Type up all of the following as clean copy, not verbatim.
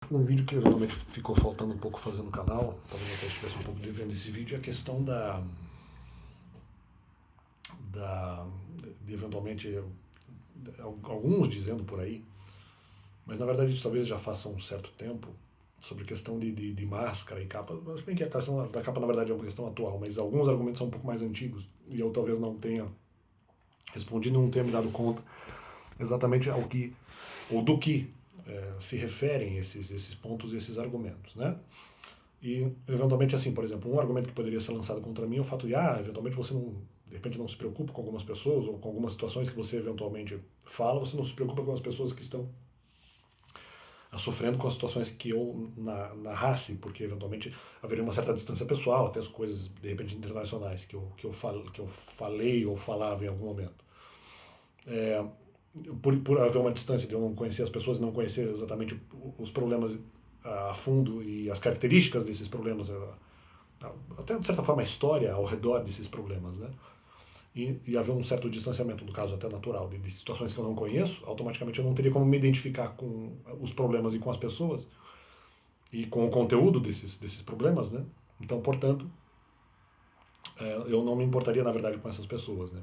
Um vídeo que eventualmente ficou faltando um pouco fazer no canal, talvez até estivesse um pouco devendo esse vídeo, é a questão da de eventualmente alguns dizendo por aí, mas na verdade isso talvez já faça um certo tempo, sobre questão de máscara e capa. Se bem que a questão da capa na verdade é uma questão atual, mas alguns argumentos são um pouco mais antigos e eu talvez não tenha respondido, não tenha me dado conta exatamente ao que ou do que se referem esses pontos e esses argumentos, né? E, eventualmente, assim, por exemplo, um argumento que poderia ser lançado contra mim é o fato de, eventualmente você não, de repente não se preocupa com algumas pessoas ou com algumas situações que você eventualmente fala, você não se preocupa com as pessoas que estão sofrendo com as situações que eu narrasse, porque eventualmente haveria uma certa distância pessoal, até as coisas, de repente, internacionais que eu falei ou falava em algum momento. É, por haver uma distância de eu não conhecer as pessoas, não conhecer exatamente os problemas a fundo e as características desses problemas, até de certa forma a história ao redor desses problemas, né? E haver um certo distanciamento, no caso até natural, de situações que eu não conheço, automaticamente eu não teria como me identificar com os problemas e com as pessoas e com o conteúdo desses problemas, né? Então, portanto, eu não me importaria, na verdade, com essas pessoas, né?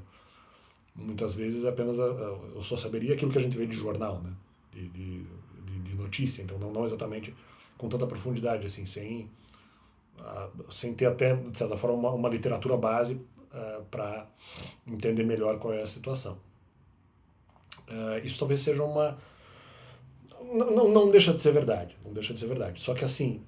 Muitas vezes apenas eu só saberia aquilo que a gente vê de jornal, né? De notícia, então não exatamente com tanta profundidade, assim, sem ter até, de certa forma, uma literatura base para entender melhor qual é a situação. Isso talvez seja uma. Não deixa de ser verdade, não deixa de ser verdade. Só que assim,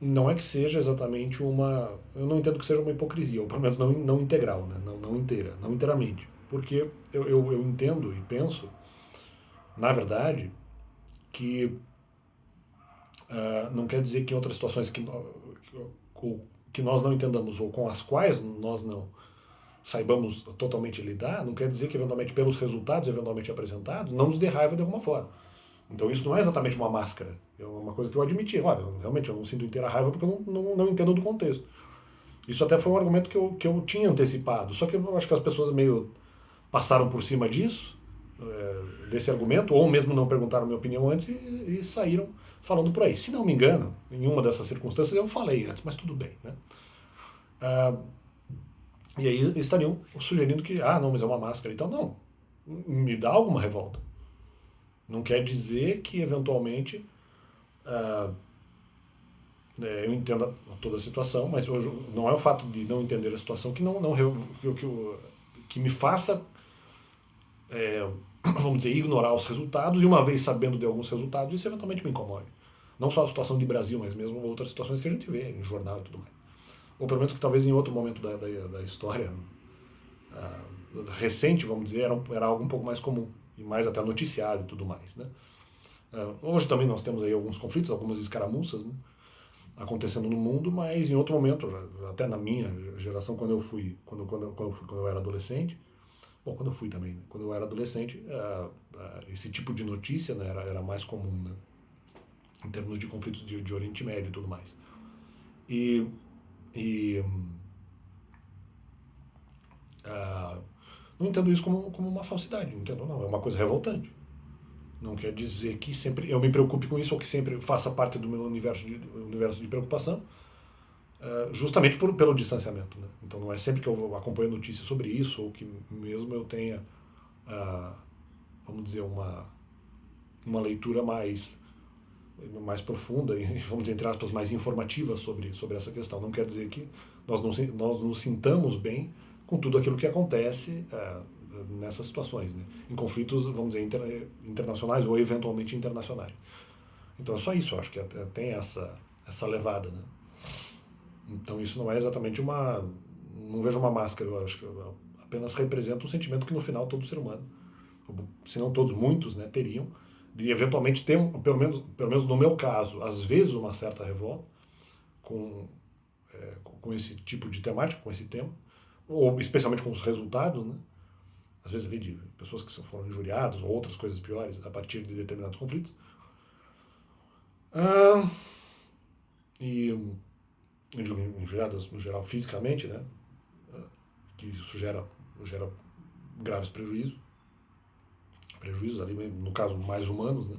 não é que seja exatamente uma. Eu não entendo que seja uma hipocrisia, ou pelo menos não integral, né? Não inteira, não inteiramente. Porque eu entendo e penso, na verdade, que não quer dizer que em outras situações que nós não entendamos ou com as quais nós não saibamos totalmente lidar, não quer dizer que eventualmente pelos resultados eventualmente apresentados não nos dê raiva de alguma forma. Então isso não é exatamente uma máscara, é uma coisa que eu admiti. Olha, realmente eu não sinto inteira raiva porque eu não entendo do contexto. Isso até foi um argumento que eu tinha antecipado, só que eu acho que as pessoas meio passaram por cima disso, desse argumento, ou mesmo não perguntaram minha opinião antes e saíram falando por aí. Se não me engano, em uma dessas circunstâncias eu falei antes, mas tudo bem, né? Ah, e aí estariam sugerindo que, não, mas é uma máscara. Então, não, me dá alguma revolta. Não quer dizer que, eventualmente, eu entenda toda a situação, mas hoje não é o fato de não entender a situação que me faça, vamos dizer, ignorar os resultados, e uma vez sabendo de alguns resultados, isso eventualmente me incomode. Não só a situação de Brasil, mas mesmo outras situações que a gente vê em jornal e tudo mais. Ou pelo menos que talvez em outro momento da história recente, vamos dizer, era algo um pouco mais comum, e mais até noticiado e tudo mais, né? Hoje também nós temos aí alguns conflitos, algumas escaramuças, né, acontecendo no mundo, mas em outro momento, até na minha geração, quando eu era adolescente, bom, quando eu fui também, né, quando eu era adolescente, esse tipo de notícia, né, era mais comum, né, em termos de conflitos de Oriente Médio e tudo mais. E, e não entendo isso como uma falsidade, não entendo, não, é uma coisa revoltante. Não quer dizer que sempre eu me preocupe com isso ou que sempre faça parte do meu universo de preocupação, justamente pelo distanciamento. Né? Então não é sempre que eu acompanho notícias sobre isso ou que mesmo eu tenha, vamos dizer, uma leitura mais profunda e, vamos dizer, entre aspas, mais informativa sobre essa questão. Não quer dizer que nós nos sintamos bem com tudo aquilo que acontece nessas situações, né? Em conflitos, vamos dizer, internacionais ou eventualmente internacionais. Então é só isso, eu acho que tem essa levada, né? Então isso não é exatamente uma. Não vejo uma máscara, eu acho que apenas representa um sentimento que no final todo ser humano, se não todos, muitos, né, teriam, de eventualmente ter, pelo menos no meu caso, às vezes uma certa revolta com, com esse tipo de temática, com esse tema, ou especialmente com os resultados, né? Às vezes ali de pessoas que foram injuriadas ou outras coisas piores a partir de determinados conflitos. Ah, e injuriadas no geral fisicamente, né? Que isso gera graves prejuízos ali, no caso mais humanos, né?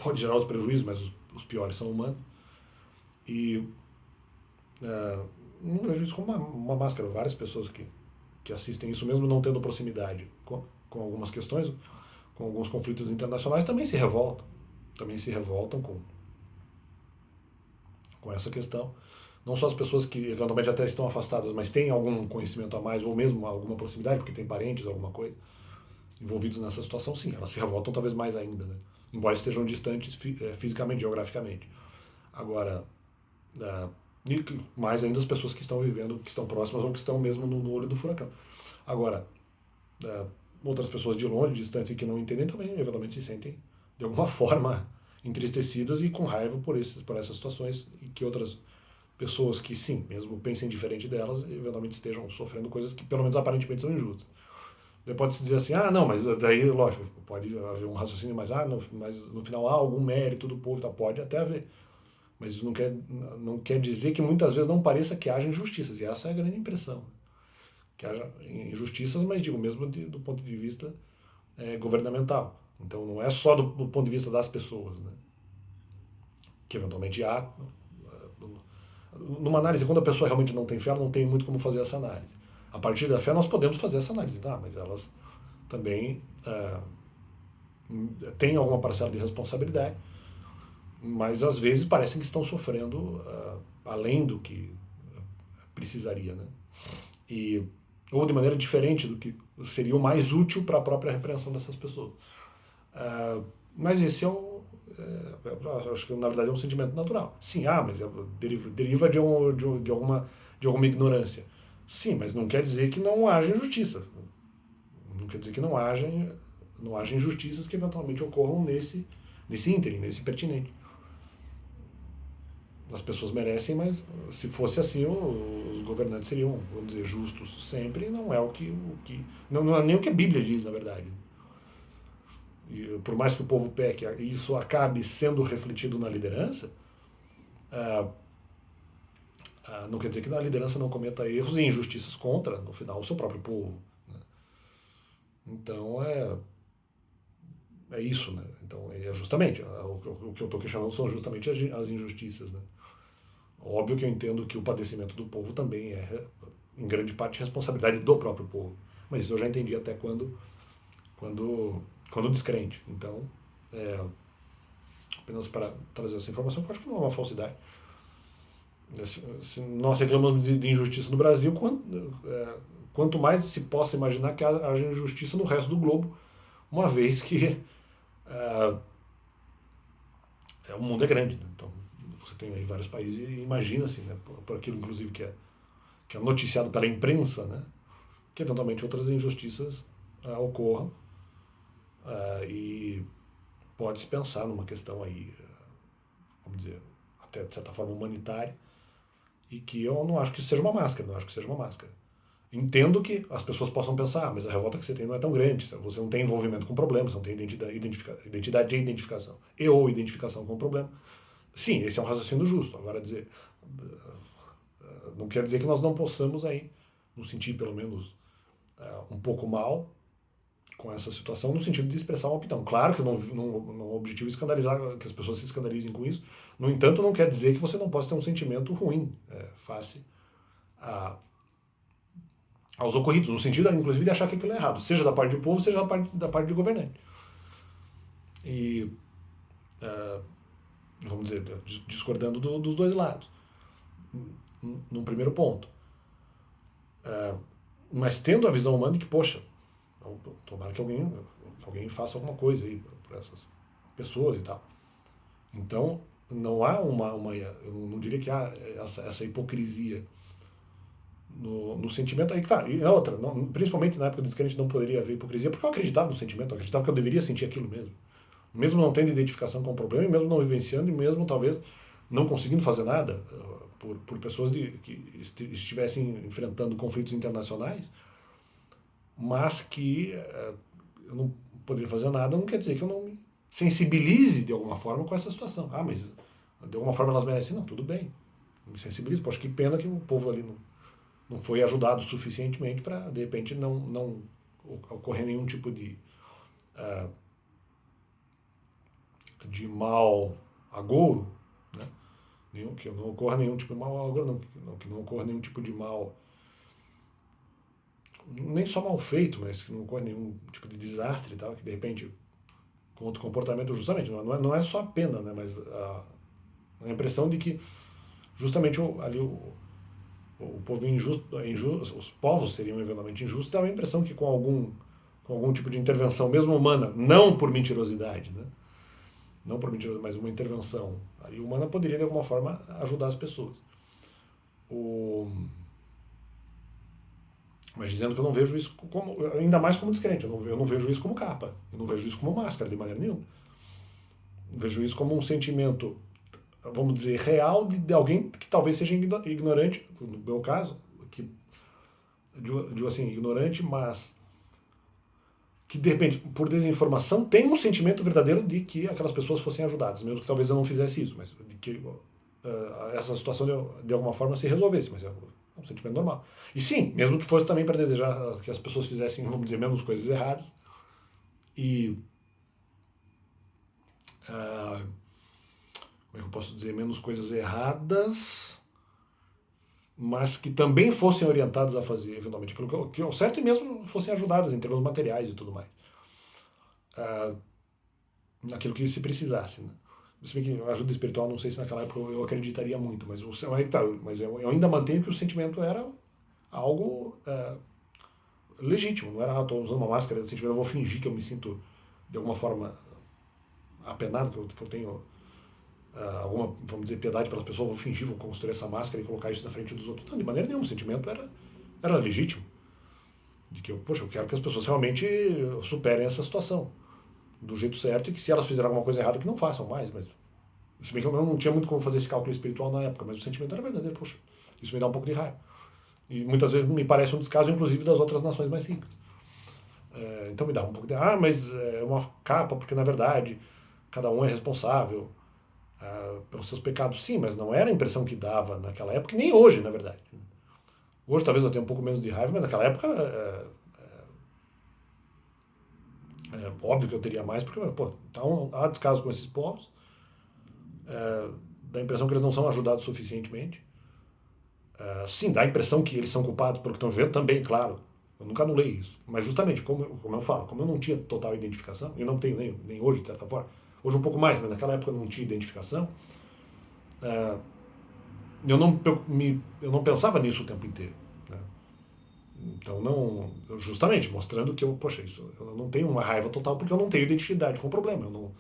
pode gerar os prejuízos, mas os piores são humanos. E não vejo isso como uma máscara. Várias pessoas que assistem isso, mesmo não tendo proximidade com algumas questões, com alguns conflitos internacionais, também se revoltam. Também se revoltam com essa questão. Não só as pessoas que eventualmente até estão afastadas, mas têm algum conhecimento a mais, ou mesmo alguma proximidade, porque tem parentes, alguma coisa, envolvidos nessa situação, sim, elas se revoltam talvez mais ainda, né? Embora estejam distantes fisicamente, geograficamente. Agora, e mais ainda as pessoas que estão vivendo, que estão próximas ou que estão mesmo no olho do furacão. Agora, outras pessoas de longe, distantes e que não entendem também, eventualmente se sentem de alguma forma entristecidas e com raiva por essas situações, e que outras pessoas que, sim, mesmo pensem diferente delas, eventualmente estejam sofrendo coisas que pelo menos aparentemente são injustas. Daí pode-se dizer assim, não, mas daí, lógico, pode haver um raciocínio, mas no final há algum mérito do povo, tá? Pode até haver. Mas isso não quer dizer que muitas vezes não pareça que haja injustiças, e essa é a grande impressão. Que haja injustiças, mas digo mesmo do ponto de vista governamental. Então não é só do ponto de vista das pessoas, né? Que eventualmente há. Numa análise, quando a pessoa realmente não tem fé, ela não tem muito como fazer essa análise. A partir da fé nós podemos fazer essa análise, mas elas também têm alguma parcela de responsabilidade, mas às vezes parecem que estão sofrendo além do que precisaria, né? Ou de maneira diferente do que seria o mais útil para a própria repreensão dessas pessoas. Mas esse acho que na verdade é um sentimento natural. Sim, mas deriva de alguma ignorância. Sim, mas não quer dizer que não haja injustiça. Não quer dizer que não haja injustiças que eventualmente ocorram nesse ínterim, nesse pertinente. As pessoas merecem, mas se fosse assim, os governantes seriam, vamos dizer, justos sempre, e não é não é nem o que a Bíblia diz, na verdade. E por mais que o povo peque e isso acabe sendo refletido na liderança, não quer dizer que a liderança não cometa erros e injustiças contra, no final, o seu próprio povo. Né? Então é isso, né? Então é justamente o que eu estou questionando são justamente as injustiças, né? Óbvio que eu entendo que o padecimento do povo também é, em grande parte, responsabilidade do próprio povo. Mas isso eu já entendi até quando descrente. Então, apenas para trazer essa informação, eu acho que não é uma falsidade. Se nós reclamamos de injustiça no Brasil, quanto mais se possa imaginar que haja injustiça no resto do globo, uma vez que o mundo é grande. Né? Então, você tem aí vários países e imagina assim, né, por aquilo inclusive que é noticiado pela imprensa, né, que eventualmente outras injustiças ocorram, e pode-se pensar numa questão aí, vamos dizer, até de certa forma humanitária, e que eu não acho que isso seja uma máscara, não acho que seja uma máscara. Entendo que as pessoas possam pensar, mas a revolta que você tem não é tão grande, você não tem envolvimento com problemas, você não tem identidade de identificação ou identificação com o problema. Sim, esse é um raciocínio justo. Agora, não quer dizer que nós não possamos aí nos sentir pelo menos um pouco mal com essa situação, no sentido de expressar uma opinião. Claro que não é objetivo escandalizar, que as pessoas se escandalizem com isso. No entanto, não quer dizer que você não possa ter um sentimento ruim face aos ocorridos, no sentido, inclusive, de achar que aquilo é errado, seja da parte do povo, seja da parte do governante. E, vamos dizer, discordando dos dois lados. Num primeiro ponto. Mas tendo a visão humana de que, poxa, tomara que alguém faça alguma coisa aí para essas pessoas e tal. Então, não há eu não diria que há essa hipocrisia no sentimento. Aí que tá, e outra, principalmente na época do descrente não poderia haver hipocrisia, porque eu acreditava no sentimento, eu acreditava que eu deveria sentir aquilo mesmo. Mesmo não tendo identificação com o problema, e mesmo não vivenciando, e mesmo talvez não conseguindo fazer nada por pessoas que estivessem enfrentando conflitos internacionais, mas que eu não poderia fazer nada, não quer dizer que eu não me sensibilize de alguma forma com essa situação. Mas de alguma forma elas merecem. Não, tudo bem, me sensibilizo. Poxa, que pena que o povo ali não foi ajudado suficientemente para, de repente, não ocorrer nenhum tipo de de mal agouro, né? Que não ocorra nenhum tipo de mal agouro, que não ocorra nenhum tipo de mal, nem só mal feito, mas que não ocorra nenhum tipo de desastre e tal, que de repente, com outro comportamento, justamente, não é só a pena, né? Mas a impressão de que justamente ali o povo injusto, os povos seriam eventualmente injustos, dava a impressão que com algum tipo de intervenção, mesmo humana, não por mentirosidade, né? Não por mentirosidade, mas uma intervenção ali humana poderia de alguma forma ajudar as pessoas. O, mas dizendo que eu não vejo isso como, ainda mais como descrente, eu não vejo isso como capa, eu não vejo isso como máscara de maneira nenhuma. Eu vejo isso como um sentimento, vamos dizer, real de alguém que talvez seja ignorante, no meu caso, que digo assim, ignorante, mas que de repente, por desinformação, tem um sentimento verdadeiro de que aquelas pessoas fossem ajudadas, mesmo que talvez eu não fizesse isso, mas de que essa situação de alguma forma se resolvesse, mas é um sentimento normal. E sim, mesmo que fosse também para desejar que as pessoas fizessem, vamos dizer, menos coisas erradas e como é que eu posso dizer, menos coisas erradas, mas que também fossem orientadas a fazer eventualmente aquilo que é o certo e mesmo fossem ajudadas em termos materiais e tudo mais. Naquilo que se precisasse, né? Se bem que ajuda espiritual, não sei se naquela época eu acreditaria muito, mas eu ainda mantenho que o sentimento era algo legítimo, não era, estou usando uma máscara, o sentimento, eu vou fingir que eu me sinto de alguma forma apenado, que eu tenho alguma, vamos dizer, piedade pelas pessoas, vou fingir, vou construir essa máscara e colocar isso na frente dos outros. Não, de maneira nenhuma, o sentimento era legítimo. De que poxa, eu quero que as pessoas realmente superem essa situação do jeito certo e que se elas fizerem alguma coisa errada, que não façam mais. Mas, se bem que eu não tinha muito como fazer esse cálculo espiritual na época, mas o sentimento era verdadeiro. Poxa, isso me dá um pouco de raiva. E muitas vezes me parece um descaso, inclusive, das outras nações mais ricas. Então me dá um pouco de. Mas é uma capa, porque na verdade cada um é responsável pelos seus pecados. Sim, mas não era a impressão que dava naquela época, nem hoje, na verdade. Hoje talvez eu tenha um pouco menos de raiva, mas naquela época óbvio que eu teria mais, porque pô, então, há descaso com esses povos, dá a impressão que eles não são ajudados suficientemente. Sim, dá a impressão que eles são culpados pelo que estão vivendo também, claro. Eu nunca anulei isso. Mas justamente, como eu falo, como eu não tinha total identificação, e não tenho nem hoje, de certa forma, hoje um pouco mais, mas naquela época eu não tinha identificação, eu não pensava nisso o tempo inteiro. Né? Então, não, justamente, mostrando que poxa, eu não tenho uma raiva total porque eu não tenho identidade com o problema. Eu não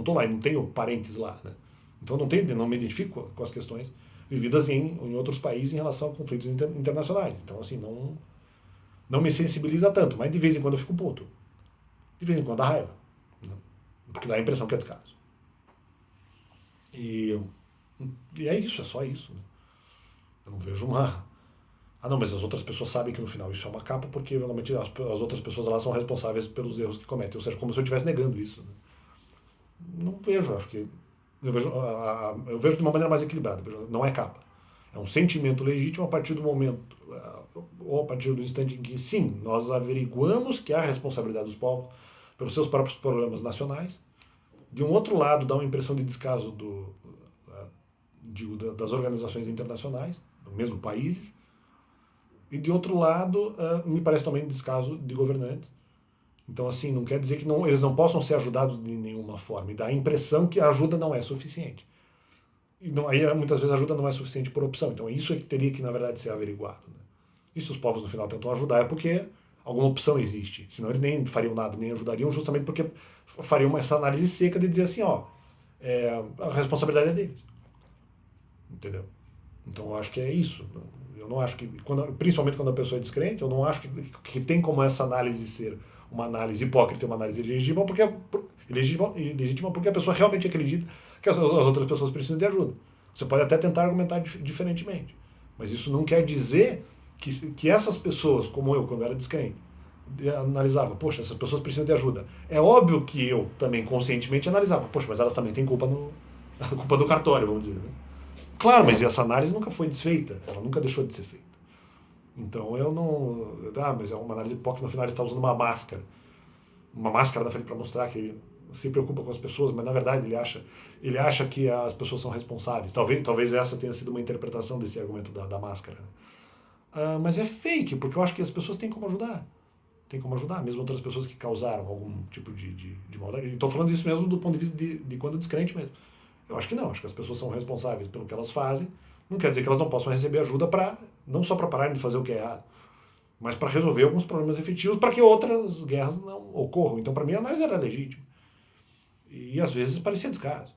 estou lá, eu não tenho parentes lá. Né? Então, não me identifico com as questões vividas em outros países em relação a conflitos internacionais. Então, assim, não me sensibiliza tanto, mas de vez em quando eu fico puto. De vez em quando dá raiva. Né? Porque dá a impressão que é descaso. E, e é isso, é só isso. Né? Eu não vejo uma. Não, mas as outras pessoas sabem que no final isso é uma capa porque realmente as outras pessoas elas são responsáveis pelos erros que cometem. Ou seja, como se eu estivesse negando isso. Né? Não vejo, acho que. Eu vejo de uma maneira mais equilibrada. Não é capa. É um sentimento legítimo a partir do momento, ou a partir do instante em que, sim, nós averiguamos que há responsabilidade dos povos pelos seus próprios problemas nacionais. De um outro lado, dá uma impressão de descaso das organizações internacionais, mesmo países. E de outro lado, me parece também um descaso de governantes. Então, assim, não quer dizer que eles não possam ser ajudados de nenhuma forma. E dá a impressão que a ajuda não é suficiente. E aí, muitas vezes, a ajuda não é suficiente por opção. Então, isso é que teria que, na verdade, ser averiguado. Né? E se os povos, no final, tentam ajudar, é porque alguma opção existe. Senão, eles nem fariam nada, nem ajudariam, justamente porque fariam essa análise seca de dizer assim, a responsabilidade é deles. Entendeu? Então, eu acho que é isso. Eu não acho que, principalmente quando a pessoa é descrente, eu não acho que tem como essa análise ser uma análise hipócrita, uma análise legítima, legítima porque a pessoa realmente acredita que as outras pessoas precisam de ajuda. Você pode até tentar argumentar diferentemente, mas isso não quer dizer que essas pessoas, como eu, quando era descrente, analisava, poxa, essas pessoas precisam de ajuda. É óbvio que eu também conscientemente analisava, poxa, mas elas também têm culpa culpa do cartório, vamos dizer. Né? Claro, mas essa análise nunca foi desfeita, ela nunca deixou de ser feita. Então eu não. Mas é uma análise hipócrita, no final ele está usando uma máscara. Uma máscara da frente para mostrar que se preocupa com as pessoas, mas na verdade ele acha que as pessoas são responsáveis. Talvez essa tenha sido uma interpretação desse argumento da máscara. Mas é fake, porque eu acho que as pessoas têm como ajudar. Tem como ajudar, mesmo outras pessoas que causaram algum tipo de maldade. Estou falando isso mesmo do ponto de vista de quando descrente mesmo. Eu acho que não, acho que as pessoas são responsáveis pelo que elas fazem. Não quer dizer que elas não possam receber ajuda não só para pararem de fazer o que é errado, mas para resolver alguns problemas efetivos para que outras guerras não ocorram. Então, para mim, a análise era legítima. E às vezes parecia descaso.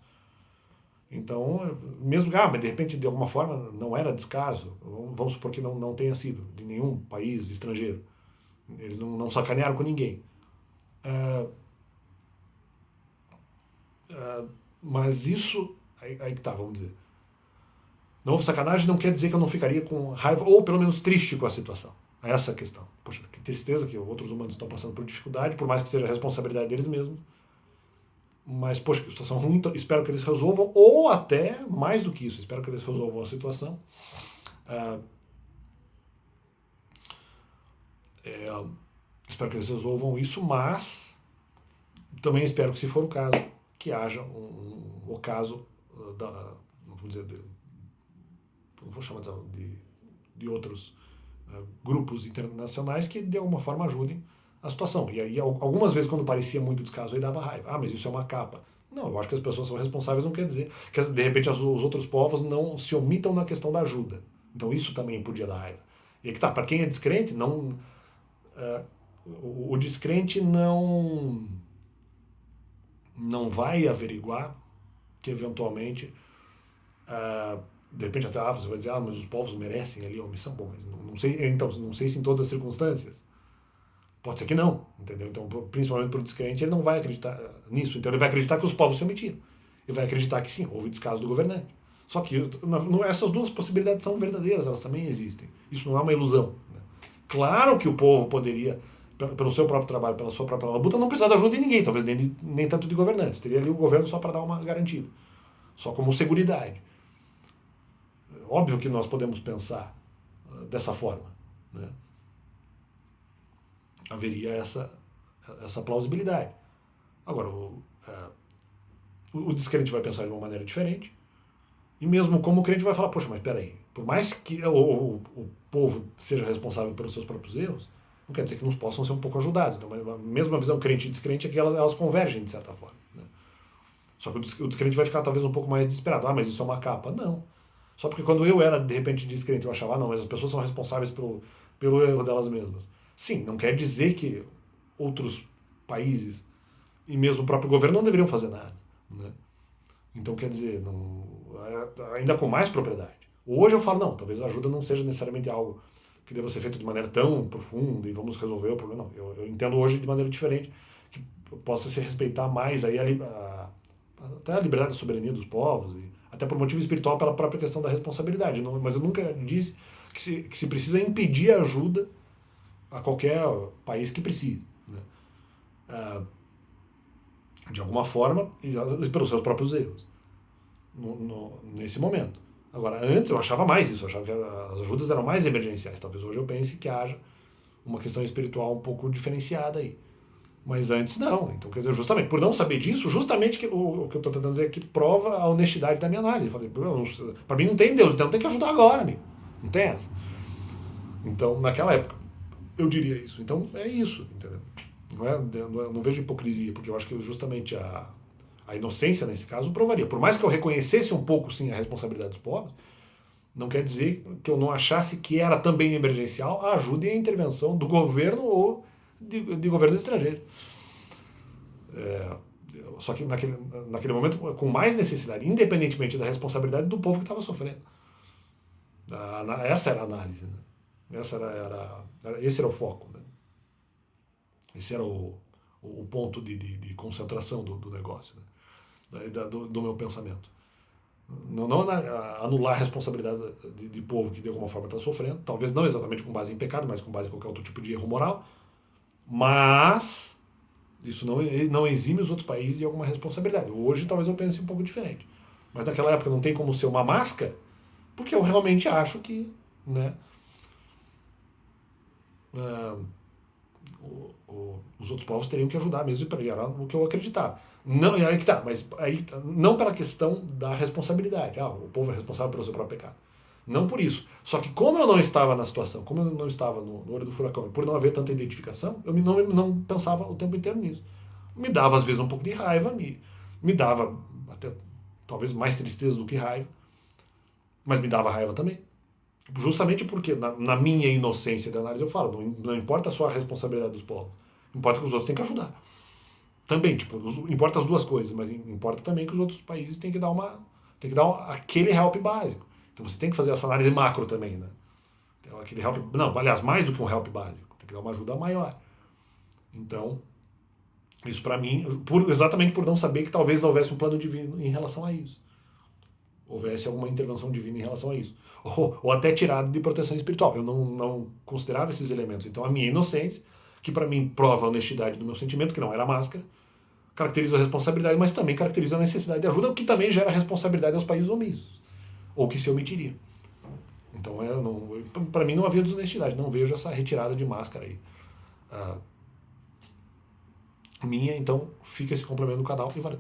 Então, mesmo que, mas de repente, de alguma forma, não era descaso. Vamos supor que não tenha sido de nenhum país estrangeiro. Eles não sacanearam com ninguém. Mas isso, aí que tá, vamos dizer. Não houve sacanagem, não quer dizer que eu não ficaria com raiva, ou pelo menos triste com a situação. É essa a questão. Poxa, que tristeza que outros humanos estão passando por dificuldade, por mais que seja a responsabilidade deles mesmos. Mas, poxa, que situação ruim, então, espero que eles resolvam, ou até, mais do que isso, espero que eles resolvam a situação. Espero que eles resolvam isso, mas também espero que, se for o caso, que haja o caso vamos dizer, não vou chamar de outros grupos internacionais que de alguma forma ajudem a situação. E aí, algumas vezes, quando parecia muito descaso, aí dava raiva. Mas isso é uma capa. Não, eu acho que as pessoas são responsáveis, não quer dizer que, de repente, os outros povos não se omitam na questão da ajuda. Então, isso também podia dar raiva. E aqui tá, para quem é descrente, o descrente não vai averiguar que, eventualmente, de repente até você vai dizer, mas os povos merecem ali a omissão. Bom, mas não sei se em todas as circunstâncias. Pode ser que não, entendeu? Então, principalmente para o descrente, ele não vai acreditar nisso. Então, ele vai acreditar que os povos se omitiram. Ele vai acreditar que sim, houve descaso do governante. Só que essas duas possibilidades são verdadeiras, elas também existem. Isso não é uma ilusão. Né? Claro que o povo poderia, pelo seu próprio trabalho, pela sua própria labuta, não precisar de ajuda de ninguém, talvez nem tanto de governantes. Teria ali o governo só para dar uma garantida, só como seguridade. Óbvio que nós podemos pensar dessa forma. Né? Haveria essa plausibilidade. Agora, o descrente vai pensar de uma maneira diferente, e mesmo como o crente vai falar, poxa, mas peraí, por mais que o povo seja responsável pelos seus próprios erros, não quer dizer que não possam ser um pouco ajudados. Então, a mesma visão crente e descrente é que elas convergem de certa forma. Né? Só que o descrente vai ficar talvez um pouco mais desesperado. Mas isso é uma capa. Não. Só porque quando eu era, de repente, descrente, eu achava, não, mas as pessoas são responsáveis pelo erro delas mesmas. Sim, não quer dizer que outros países e mesmo o próprio governo não deveriam fazer nada. Né? Então, quer dizer, ainda com mais propriedade. Hoje eu falo, não, talvez a ajuda não seja necessariamente algo que deva ser feito de maneira tão profunda e vamos resolver o problema. Não, eu entendo hoje de maneira diferente, que possa se respeitar mais aí até a liberdade e a soberania dos povos, e até por motivo espiritual pela própria questão da responsabilidade. Mas eu nunca disse que se precisa impedir a ajuda a qualquer país que precise. Né? De alguma forma, e pelos seus próprios erros. Nesse momento. Agora, antes eu achava mais isso, eu achava que as ajudas eram mais emergenciais. Talvez hoje eu pense que haja uma questão espiritual um pouco diferenciada aí. Mas antes não. Então, quer dizer, justamente por não saber disso, justamente o que eu estou tentando dizer aqui prova a honestidade da minha análise. Eu falei, para mim não tem Deus, então tem que ajudar agora, amigo. Não tem essa. Então, naquela época, eu diria isso. Então, é isso, entendeu? Não vejo hipocrisia, porque eu acho que justamente a inocência, nesse caso, provaria. Por mais que eu reconhecesse um pouco, sim, a responsabilidade dos povos, não quer dizer que eu não achasse que era também emergencial a ajuda e a intervenção do governo ou de governos estrangeiros. Só que naquele momento, com mais necessidade, independentemente da responsabilidade do povo que estava sofrendo. Essa era a análise. Né? Esse era o foco. Né? Esse era o ponto de concentração do negócio, né? do meu pensamento. Não anular a responsabilidade de povo que de alguma forma está sofrendo, talvez não exatamente com base em pecado, mas com base em qualquer outro tipo de erro moral, mas isso não exime os outros países de alguma responsabilidade. Hoje talvez eu pense um pouco diferente, mas naquela época não tem como ser uma máscara, porque eu realmente acho que, né, os outros povos teriam que ajudar mesmo, para era o que eu acreditava. Não, e aí que tá, mas aí não pela questão da responsabilidade. Ah, o povo é responsável pelo seu próprio pecado. Não por isso. Só que como eu não estava na situação, como eu não estava no olho do furacão, e por não haver tanta identificação, eu não pensava o tempo inteiro nisso. Me dava às vezes um pouco de raiva, me dava até talvez mais tristeza do que raiva, mas me dava raiva também. Justamente porque na minha inocência de análise eu falo, não importa só a responsabilidade dos povos, importa que os outros têm que ajudar. Também, tipo, importa as duas coisas, mas importa também que os outros países têm que dar aquele help básico. Então você tem que fazer essa análise macro também, né? Então, aquele help, não, aliás, mais do que um help básico, tem que dar uma ajuda maior. Então, isso para mim, exatamente por não saber que talvez houvesse um plano divino em relação a isso. Houvesse alguma intervenção divina em relação a isso. Ou até tirado de proteção espiritual. Eu não considerava esses elementos. Então a minha inocência, que para mim prova a honestidade do meu sentimento, que não era máscara, caracteriza a responsabilidade, mas também caracteriza a necessidade de ajuda, o que também gera responsabilidade aos países omissos, ou que se omitiria. Então, para mim, não havia desonestidade, não vejo essa retirada de máscara aí. Minha, então, fica esse complemento do canal e valeu.